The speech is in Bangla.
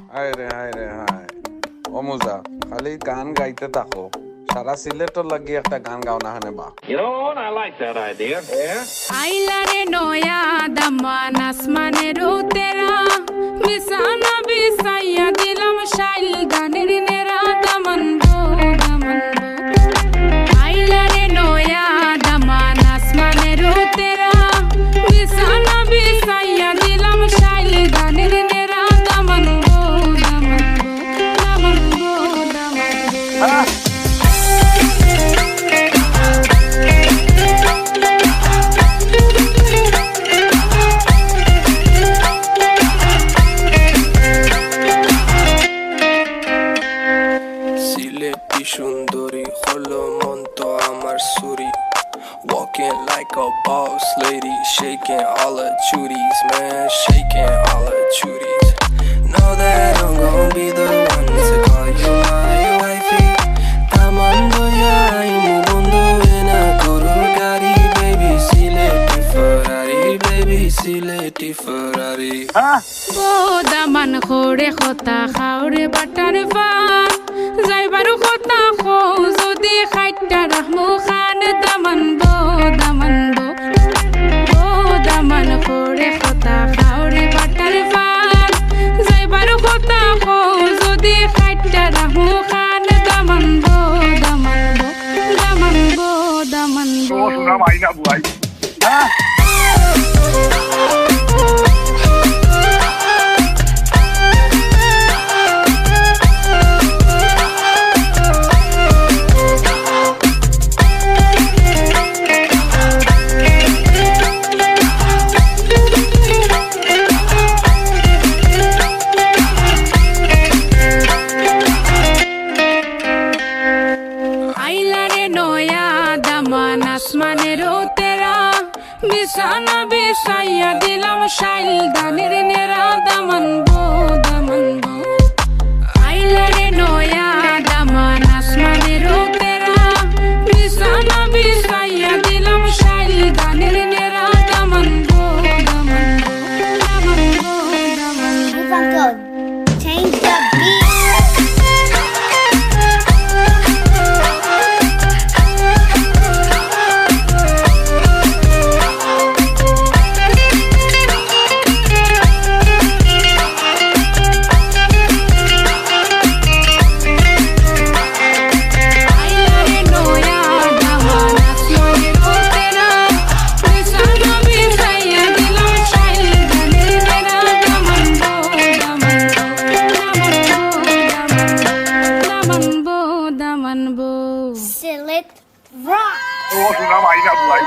হায় রে হায় রে হায় অমুজা খালি গান গাইতে থাকো সারা সিলেটর লাগি একটা গান গাও না হানে বা You know what? I like that idea. Yeah. আইলারে নয়া দামান আসমানের তেরা বিছানা বিছাইয়া দিলাম শাইল গানের নেরা দামান গো দামান গো আইলারে নয়া দামান আসমানের তেরা বিছানা বিছাইয়া দিলাম শাইল গানের নেরা দামান গো দামান গো দামান গো দামান গো সিলেটি সুন্দরী হলো মন তো আমার সুরি Walking like a boss lady, shaking all her chuties, man, shaking all her chuties. Know that I'm gon' be the one to call you my wifey. Tamando ya imu bondo ena koro gari, baby Sileti Ferrari, baby Sileti Ferrari. O Daman খোরে খতা খাওরে butter fun যাইবারু খতা খো যদি খাইটা রাহমু খান দামান বো দামান বো ও দামান খোরে খতা খাওরে বাটার ফান যাইবারু খতা খো যদি খাইটা রাহমু খান দামান বো দামান বো দামান বো দামান বো শোনা মাইনা বুয়াই আইলারে নয়া দামান আসমানের তেরা বিছানা বিছাইয়া দিলাম শাইল গানের নেরা দামান গো দামান গো আইলারে নয়া দামান আসমানের তেরা বিছানা বিছাইয়া দিলাম শাইল গানের নেরা দামান গো দামান গো দামান গো দামান গো Funko, change the beat. আইলারে নয়া দামান আসমানের তেরা বিছানা বিছাইয়া দিলাম শাইল গানের নেরা দামান গো দামান গো দামান গো Silit rock. শোনা মাইনা বুয়াই